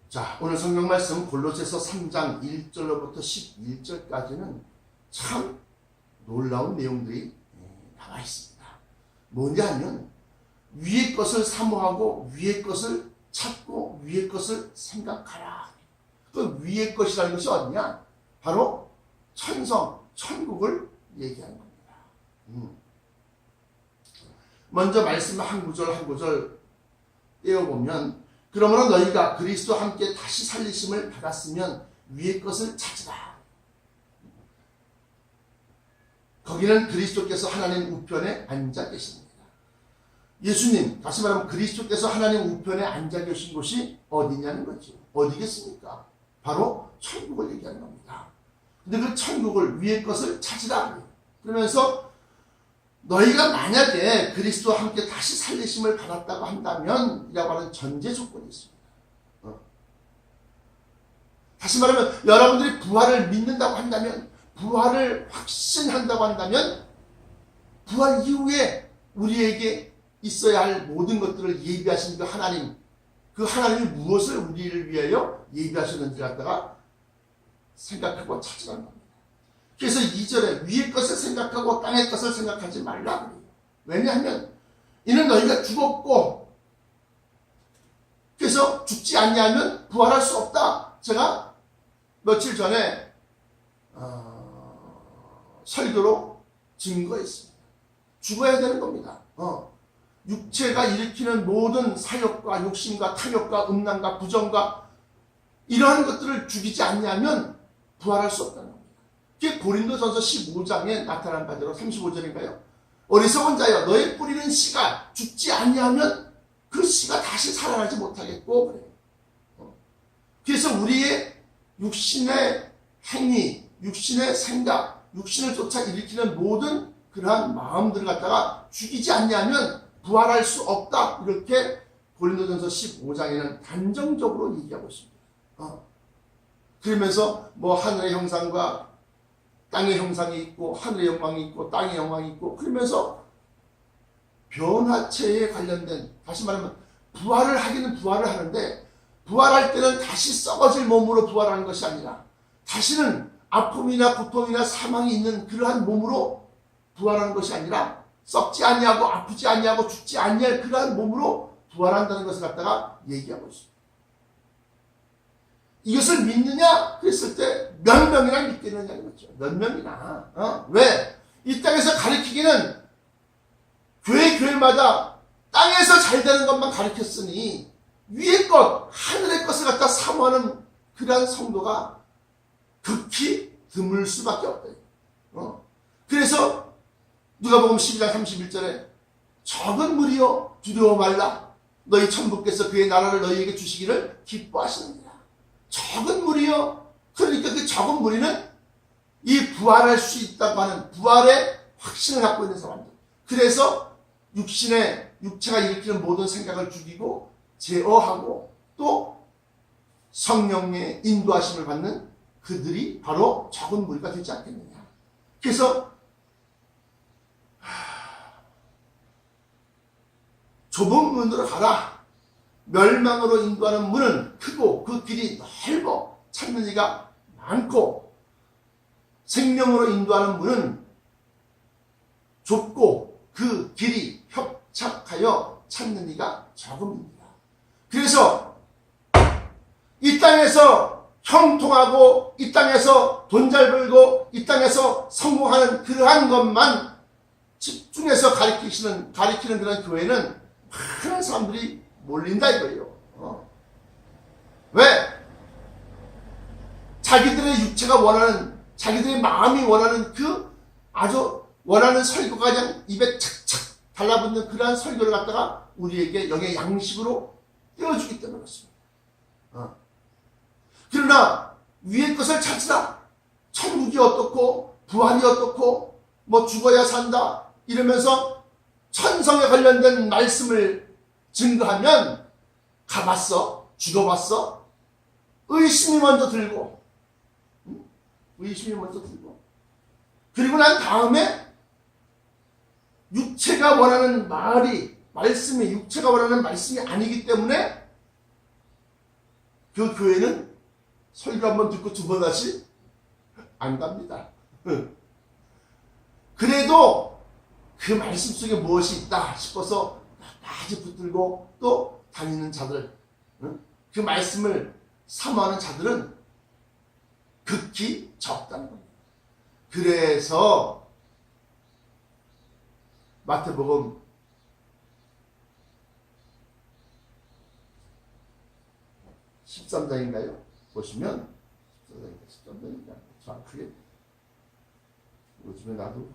자, 오늘 성경 말씀 골로새서 3장 1절로부터 11절까지는 참 놀라운 내용들이 나와 있습니다. 뭐냐 하면 위의 것을 사모하고 위의 것을 찾고 위의 것을 생각하라. 그 위의 것이라는 것이 어디냐? 바로 천국을 얘기하는 겁니다. 먼저 말씀 한 구절 한 구절 떼어보면, 그러므로 너희가 그리스도와 함께 다시 살리심을 받았으면 위의 것을 찾으라. 거기는 그리스도께서 하나님 우편에 앉아 계십니다. 예수님, 다시 말하면 그리스도께서 하나님 우편에 앉아 계신 곳이 어디냐는 거죠. 어디겠습니까? 바로 천국을 얘기하는 겁니다. 근데 그 천국을, 위의 것을 찾으라. 그러면서 너희가 만약에 그리스도와 함께 다시 살리심을 받았다고 한다면 이라고 하는 전제 조건이 있습니다. 다시 말하면 여러분들이 부활을 믿는다고 한다면, 부활을 확신한다고 한다면, 부활 이후에 우리에게 있어야 할 모든 것들을 예비하신 그 하나님, 그 하나님이 무엇을 우리를 위하여 예비하셨는지 갖다가 생각하고 찾으라는 겁니다. 그래서 2절에 위의 것을 생각하고 땅의 것을 생각하지 말라 그래요. 왜냐하면 이는 너희가 죽었고, 그래서 죽지 아니하면 부활할 수 없다. 제가 며칠 전에 설교로 증거했습니다. 죽어야 되는 겁니다. 육체가 일으키는 모든 사욕과 욕심과 탐욕과 음란과 부정과 이러한 것들을 죽이지 않냐면 부활할 수 없다는 겁니다. 그게 고린도전서 15장에 나타난 바대로 35절인가요? 어리석은 자여, 너의 뿌리는 씨가 죽지 아니하면 그 씨가 다시 살아나지 못하겠고 그래요. 그래서 우리의 육신의 행위, 육신의 생각, 육신을 쫓아 일으키는 모든 그러한 마음들을 갖다가 죽이지 않냐면 부활할 수 없다. 이렇게 고린도전서 15장에는 단정적으로 얘기하고 있습니다. 그러면서 뭐 하늘의 형상과 땅의 형상이 있고 하늘의 영광이 있고 땅의 영광이 있고, 그러면서 변화체에 관련된, 다시 말하면 부활을 하기는 부활을 하는데, 부활할 때는 다시 썩어질 몸으로 부활하는 것이 아니라 다시는 아픔이나 고통이나 사망이 있는 그러한 몸으로 부활하는 것이 아니라 썩지 아니하고 아프지 아니하고 죽지 아니할 그러한 몸으로 부활한다는 것을 갖다가 얘기하고 있습니다. 이것을 믿느냐? 그랬을 때 몇 명이나 믿겠느냐 이거죠. 몇 명이나. 왜? 이 땅에서 가르치기는 교회마다 땅에서 잘 되는 것만 가르쳤으니 위의 것, 하늘의 것을 갖다 사모하는 그러한 성도가 극히 드물 수밖에 없다. 그래서 누가복음 12장 31절에 적은 무리여 두려워 말라. 너희 천부께서 그의 나라를 너희에게 주시기를 기뻐하시느니라. 적은 무리여. 그러니까 그 적은 무리는 이 부활할 수 있다고 하는 부활의 확신을 갖고 있는 사람들. 그래서 육체가 일으키는 모든 생각을 죽이고 제어하고 또 성령의 인도하심을 받는 그들이 바로 적은 무리가 되지 않겠느냐. 그래서 좁은 문으로 가라. 멸망으로 인도하는 문은 크고 그 길이 넓어 찾는 이가 많고, 생명으로 인도하는 문은 좁고 그 길이 협착하여 찾는 이가 적음입니다. 그래서 이 땅에서 형통하고 이 땅에서 돈 잘 벌고 이 땅에서 성공하는 그러한 것만 집중해서 가리키는 그런 교회는 많은 사람들이 몰린다 이거예요. 왜? 자기들의 육체가 원하는, 자기들의 마음이 원하는 그 아주 원하는 설교가 그냥 입에 착착 달라붙는 그러한 설교를 갖다가 우리에게 영의 양식으로 띄워주기 때문에 그렇습니다. 그러나 위의 것을 찾으라. 천국이 어떻고 부활이 어떻고 뭐 죽어야 산다 이러면서 천성에 관련된 말씀을 증거하면 가봤어? 죽어봤어? 의심이 먼저 들고, 그리고 난 다음에 육체가 원하는 말씀이 육체가 원하는 말씀이 아니기 때문에 그 교회는 설교 한번 듣고 두 번 다시 안 갑니다. 그래도 그 말씀 속에 무엇이 있다 싶어서 끝까지 붙들고 또 다니는 자들, 그 말씀을 사모하는 자들은 극히 적다는 겁니다. 그래서 마태복음 13장인가요? 보시면 13장인가 정확하게 요즘에 나도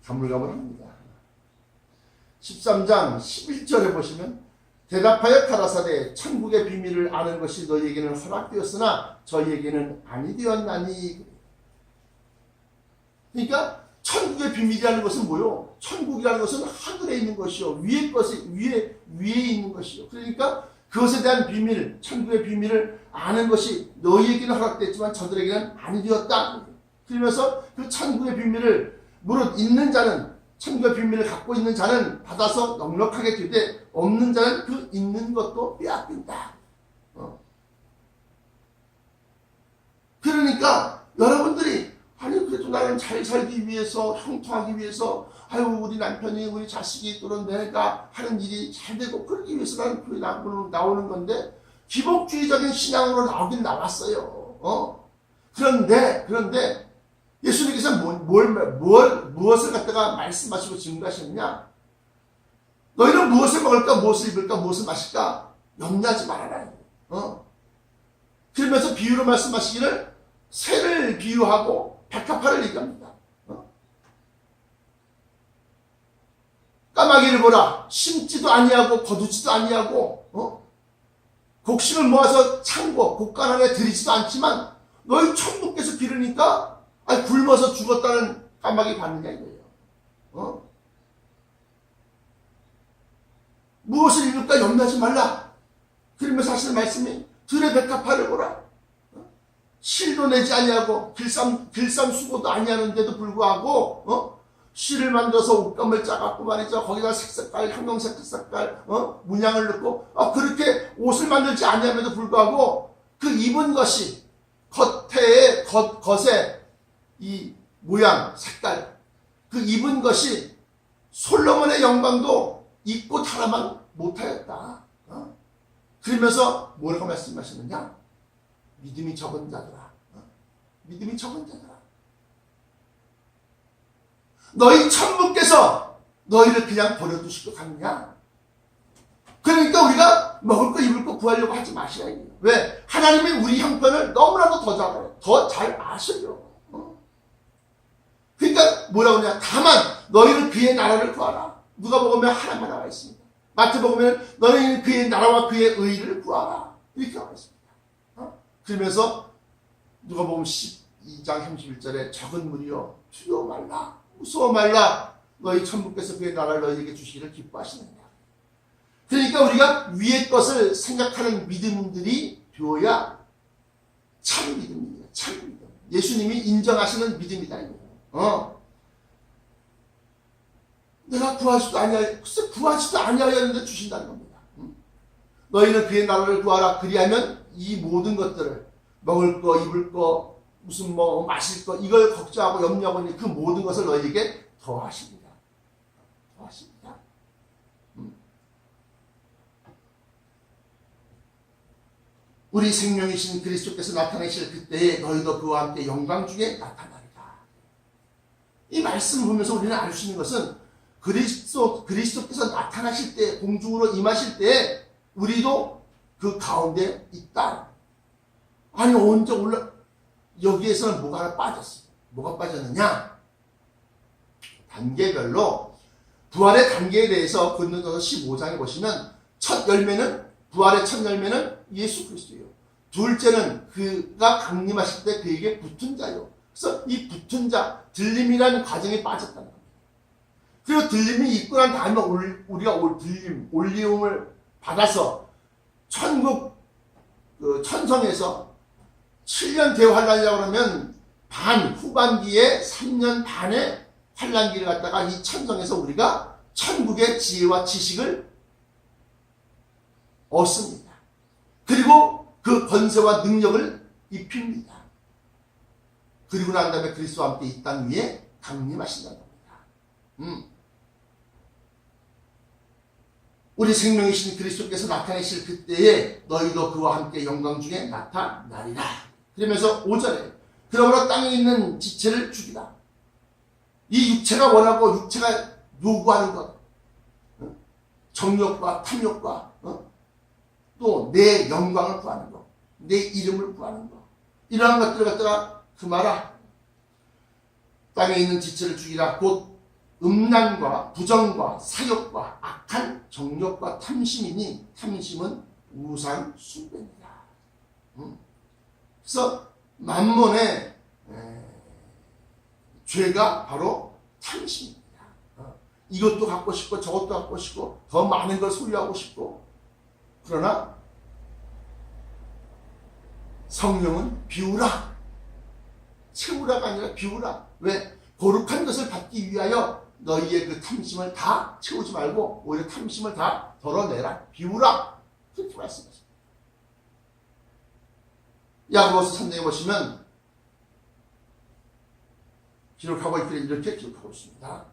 가물가물합니다. 13장 11절에 보시면 대답하여 가라사대 천국의 비밀을 아는 것이 너희에게는 허락되었으나 저희에게는 아니 되었나니. 그러니까 천국의 비밀이라는 것은 뭐요? 천국이라는 것은 하늘에 있는 것이요, 위에 것이 위에 있는 것이요. 그러니까 그것에 대한 비밀, 천국의 비밀을 아는 것이 너희에게는 허락됐지만 저들에게는 아니 되었다. 그러면서 그 천국의 비밀을 무릇 있는 자는, 천국의 비밀을 갖고 있는 자는 받아서 넉넉하게 되되 없는 자는 그 있는 것도 빼앗긴다. 그러니까 여러분들이 아니 그래도 나는 잘 살기 위해서, 형통하기 위해서, 아유 우리 남편이 우리 자식이 또는 내가 하는 일이 잘 되고 그러기 위해서 나는 교회 나오는 건데 기복주의적인 신앙으로 나오긴 나왔어요. 그런데 예수님께서 무엇을 갖다가 말씀하시고 증거하셨냐? 너희는 무엇을 먹을까, 무엇을 입을까, 무엇을 마실까 염려하지 말아라. 그러면서 비유로 말씀하시기를 새를 비유하고 백합화를 얘기합니다. 까마귀를 보라. 심지도 아니하고 거두지도 아니하고 곡식을 모아서 창고 곡간 안에 들이지도 않지만 너희 천국께서 기르니까 굶어서 죽었다는 까마귀 받느냐 이거예요. 무엇을 입을까 염려하지 말라. 그러면서 하시는 말씀이 들의 백합화를 보라. 실도 내지 아니하고 길쌈 수고도 아니하는데도 불구하고 실을 만들어서 옷감을 짜갖고 말이죠. 거기다 색깔, 형형색 색깔, 문양을 넣고 그렇게 옷을 만들지 아니함에도 불구하고 그 입은 것이 겉에 이 모양, 색깔, 그 입은 것이 솔로몬의 영광도 입고 타라만 못하였다. 그러면서 뭐라고 말씀하시느냐? 믿음이 적은 자들아. 믿음이 적은 자들아. 너희 천부께서 너희를 그냥 버려두시고 가느냐? 그러니까 우리가 먹을 거 입을 거 구하려고 하지 마시라. 왜? 하나님이 우리 형편을 너무나도 더 잘 아셔요. 그러니까 뭐라고 하냐? 다만 너희는 그의 나라를 구하라. 누가복음에 하나만 나와 있습니다. 마태복음에는 너희는 그의 나라와 그의 의를 구하라. 이렇게 나와 있습니다. 그러면서 누가복음 12장 31절에 적은 무리여 두려워 말라, 무서워 말라. 너희 천부께서 그의 나라를 너희에게 주시기를 기뻐하시느냐. 그러니까 우리가 위의 것을 생각하는 믿음들이 되어야 참 믿음입니다. 참 믿음. 예수님이 인정하시는 믿음이다. 내가 구하지도 아니하였는데 주신다는 겁니다. 너희는 그의 나라를 구하라. 그리하면 이 모든 것들을 먹을 거, 입을 거, 무슨 마실 거 이걸 걱정하고 염려하고 있는 그 모든 것을 너희에게 더하십니다. 더하십니다. 우리 생명이신 그리스도께서 나타나실 그때에 너희도 그와 함께 영광 중에 나타나리라. 이 말씀을 보면서 우리는 알 수 있는 것은 그리스도께서 나타나실 때, 공중으로 임하실 때에 우리도 그 가운데 있다. 아니 언제 여기에서는 뭐가 빠졌어요? 뭐가 빠졌느냐? 단계별로 부활의 단계에 대해서 고린도전서 15장에 보시면 부활의 첫 열매는 예수 그리스도예요. 둘째는 그가 강림하실 때 그에게 붙은 자요. 그래서 이 붙은 자, 들림이라는 과정에 빠졌다는 겁니다. 그리고 들림이 있고 난 다음에 우리가 올리움을 받아서 천성에서 7년 대환란이라고 하면 후반기에 3년 반의 환란기를 갖다가 이 천성에서 우리가 천국의 지혜와 지식을 얻습니다. 그리고 그 권세와 능력을 입힙니다. 그리고 난 다음에 그리스도와 함께 이 땅 위에 강림하신다는 겁니다. 우리 생명이신 그리스도께서 나타내실 그때에 너희도 그와 함께 영광 중에 나타나리라. 그러면서 5절에 그러므로 땅에 있는 지체를 죽이라. 이 육체가 원하고 육체가 요구하는 것, 정욕과 탐욕과 또 내 영광을 구하는 것, 내 이름을 구하는 것, 이러한 것들을 갖다가 금하라. 땅에 있는 지체를 죽이라. 곧 음란과 부정과 사욕과 악한 정욕과 탐심이니 탐심은 우상 숭배입니다. 그래서 만몬의 죄가 바로 탐심입니다. 이것도 갖고 싶고 저것도 갖고 싶고 더 많은 걸 소유하고 싶고, 그러나 성령은 비우라. 채우라가 아니라 비우라. 왜? 거룩한 것을 받기 위하여 너희의 그 탐심을 다 채우지 말고 오히려 탐심을 다 덜어내라. 비우라. 그렇게 말씀하십니다. 야고보서 3장에 보시면 기록하고 있기를 이렇게 기록하고 있습니다.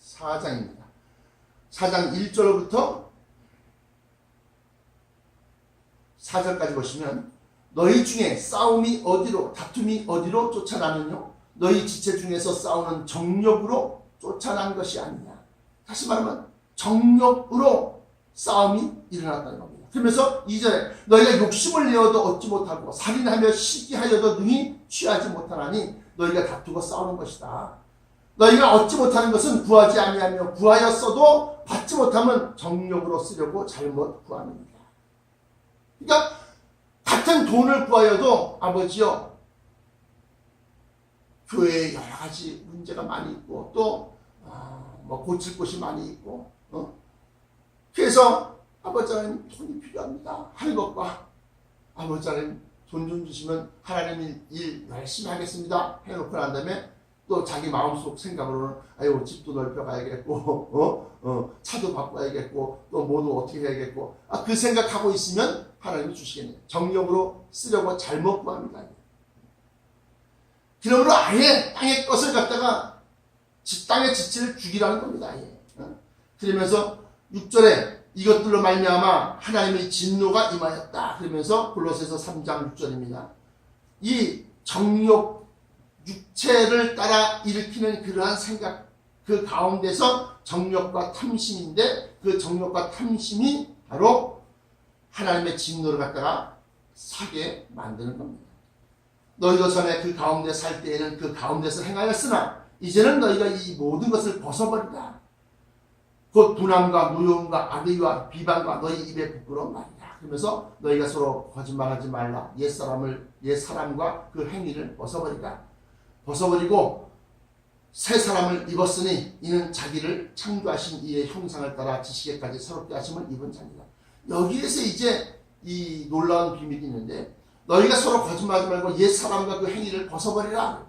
4장입니다. 4장 1절부터 4절까지 보시면 너희 중에 싸움이 어디로, 다툼이 어디로 쫓아나느뇨? 너희 지체 중에서 싸우는 정욕으로 쫓아난 것이 아니냐. 다시 말하면 정욕으로 싸움이 일어났다는 겁니다. 그러면서 2절에 너희가 욕심을 내어도 얻지 못하고 살인하며 시기하여도 능히 취하지 못하나니 너희가 다투고 싸우는 것이다. 너희가 얻지 못하는 것은 구하지 아니하며 구하였어도 받지 못하면 정욕으로 쓰려고 잘못 구하느니라. 그러니까 같은 돈을 구하여도 아버지요, 교회에 여러 가지 문제가 많이 있고 또 고칠 곳이 많이 있고 그래서 아버지 하나님 돈이 필요합니다 하는 것과 아버지 하나님 돈 좀 주시면 하나님 일 열심히 하겠습니다 해놓고 난 다음에 또 자기 마음속 생각으로는 아유 집도 넓혀가야겠고 차도 바꿔야겠고 또 뭐도 어떻게 해야겠고 그 생각하고 있으면 하나님이 주시겠네요. 정력으로 쓰려고 잘못 구합니다. 그러므로 아예 땅의 것을 갖다가 땅의 지체를 죽이라는 겁니다. 아예. 그러면서 6절에 이것들로 말미암아 하나님의 진노가 임하였다. 그러면서 골로새서 3장 6절입니다. 이 정욕 육체를 따라 일으키는 그러한 생각, 그 가운데서 정욕과 탐심인데 그 정욕과 탐심이 바로 하나님의 진노를 갖다가 사게 만드는 겁니다. 너희도 전에 그 가운데 살 때에는 그 가운데서 행하였으나 이제는 너희가 이 모든 것을 벗어버리라. 곧 분함과 무용과 악의와 비방과 너희 입에 부끄러운 말이다. 그러면서 너희가 서로 거짓말하지 말라. 옛사람과 그 행위를 벗어버리고 새 사람을 입었으니 이는 자기를 창조하신 이의 형상을 따라 지식에까지 새롭게 하심을 입은 자입니다. 여기에서 이제 이 놀라운 비밀이 있는데 너희가 서로 거짓말하지 말고 옛사람과 그 행위를 벗어버리라.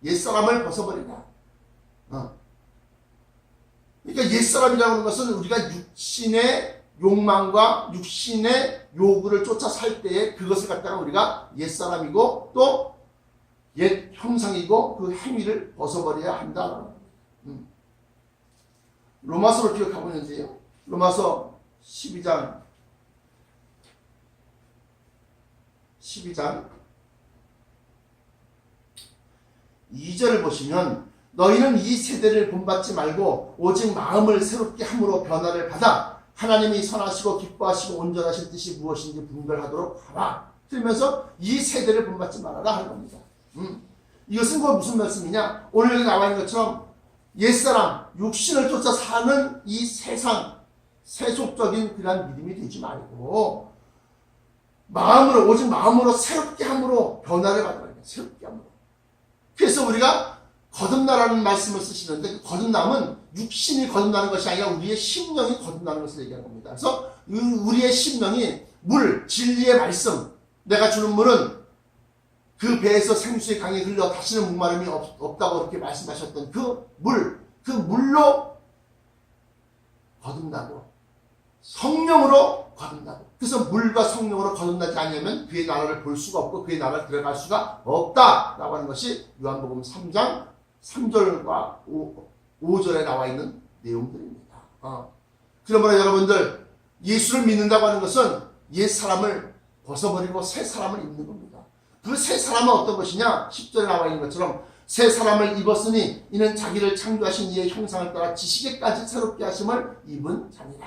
옛사람을 벗어버리라. 그러니까 옛사람이라고 하는 것은 우리가 육신의 욕망과 육신의 요구를 쫓아 살 때에 그것을 갖다가 우리가 옛사람이고 또 옛 형상이고 그 행위를 벗어버려야 한다. 로마서를 기억하고 있는데요. 로마서 12장 2절을 보시면 너희는 이 세대를 본받지 말고 오직 마음을 새롭게 함으로 변화를 받아 하나님이 선하시고 기뻐하시고 온전하신 뜻이 무엇인지 분별하도록 하라. 그러면서 이 세대를 본받지 말아라 하는 겁니다. 이것은 무슨 말씀이냐? 오늘 여기 나와 있는 것처럼 옛사람, 육신을 쫓아 사는 이 세상, 세속적인 그런 믿음이 되지 말고 오직 마음으로 새롭게 함으로 변화를 받으라. 새롭게 함으로. 그래서 우리가 거듭나라는 말씀을 쓰시는데 그 거듭남은 육신이 거듭나는 것이 아니라 우리의 심령이 거듭나는 것을 얘기하는 겁니다. 그래서 우리의 심령이 진리의 말씀, 내가 주는 물은 그 배에서 생수의 강이 흘러 다시는 목마름이 없다고 그렇게 말씀하셨던 그 물로 거듭나고 성령으로 거듭나고, 그래서 물과 성령으로 거듭나지 않으면 그의 나라를 볼 수가 없고 그의 나라를 들어갈 수가 없다라고 하는 것이 요한복음 3장 3절과 5절에 나와 있는 내용들입니다. 그러므로 여러분들, 예수를 믿는다고 하는 것은 옛 사람을 벗어버리고 새 사람을 입는 겁니다. 그 새 사람은 어떤 것이냐? 10절에 나와 있는 것처럼 새 사람을 입었으니 이는 자기를 창조하신 이의 형상을 따라 지식에까지 새롭게 하심을 입은 자니라.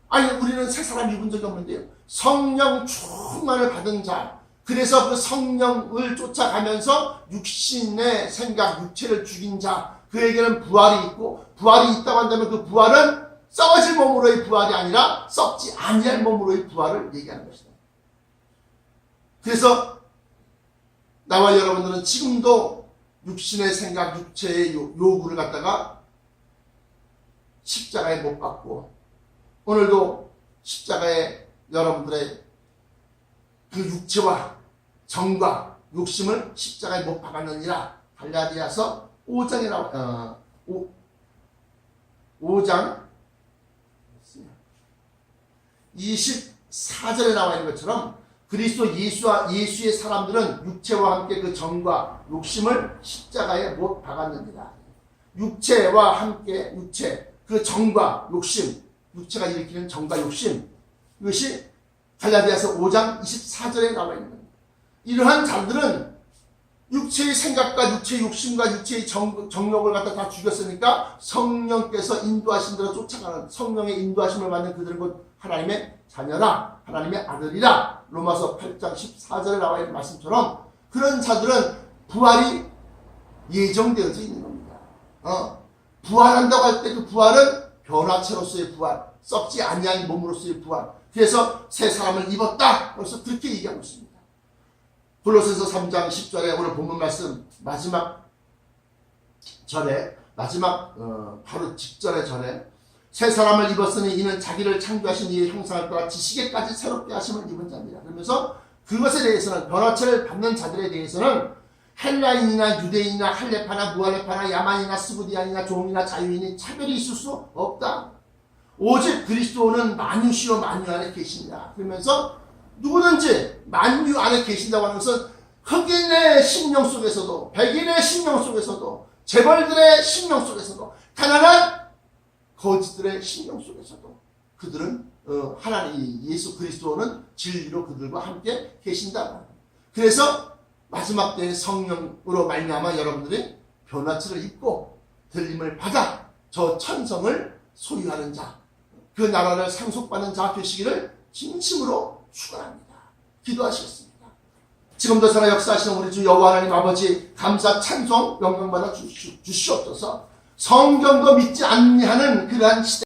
아니, 우리는 새 사람 입은 적이 없는데요. 성령 충만을 받은 자, 그래서 그 성령을 쫓아가면서 육신의 생각, 육체를 죽인 자, 그에게는 부활이 있고, 부활이 있다고 한다면 그 부활은 썩어질 몸으로의 부활이 아니라 썩지 아니할 몸으로의 부활을 얘기하는 것이다. 그래서 나와 여러분들은 지금도 육신의 생각, 육체의 요구를 갖다가 십자가에 못 박고, 오늘도 십자가에 여러분들의 그 육체와 정과 욕심을 십자가에 못 박았느니라. 갈라디아서 5장에 나와 5장 24절에 나와 있는 것처럼 그리스도 예수의 사람들은 육체와 함께 그 정과 욕심을 십자가에 못 박았느니라. 육체와 함께 그 정과 욕심, 육체가 일으키는 정과 욕심, 이것이 갈라디아서 5장 24절에 나와 있는 겁니다. 이러한 자들은 육체의 생각과 육체의 욕심과 육체의 정욕을 갖다 다 죽였으니까 성령께서 인도하신 대로 쫓아가는, 성령의 인도하심을 받는 그들은 곧 하나님의 자녀라, 하나님의 아들이라. 로마서 8장 14절에 나와 있는 말씀처럼 그런 자들은 부활이 예정되어져 있는 겁니다. 부활한다고 할 때 그 부활은 변화체로서의 부활, 썩지 아니한 몸으로서의 부활. 그래서 새 사람을 입었다. 그래서 그렇게 얘기하고 있습니다. 골로새서 3장 10절에 오늘 본문 말씀 마지막 절에, 바로 직전의 절에 새 사람을 입었으니 이는 자기를 창조하신 이의 형상을 따라 지식에까지 새롭게 하심을 입은 자입니다. 그러면서 그것에 대해서는, 변화체를 받는 자들에 대해서는 헬라인이나 유대인이나 할레파나 무할레파나 야만이나 스부디안이나 종이나 자유인이 차별이 있을 수 없다. 오직 그리스도는 만유시요 만유 안에 계신다. 그러면서 누구든지 만유 안에 계신다고 하는 것은 흑인의 심령 속에서도, 백인의 심령 속에서도, 재벌들의 심령 속에서도, 가난한 거지들의 심령 속에서도 그들은 하나님 예수 그리스도는 진리로 그들과 함께 계신다. 그래서 마지막 때의 성령으로 말미암아 여러분들이 변화체를 입고 들림을 받아 저 천성을 소유하는 자, 그 나라를 상속받는 자 되시기를 진심으로 축원합니다. 기도하시겠습니다. 지금도 살아 역사하시는 우리 주 여호와 하나님 아버지, 감사 찬송 영광받아 주시옵소서. 성경도 믿지 않냐는 그러한 시대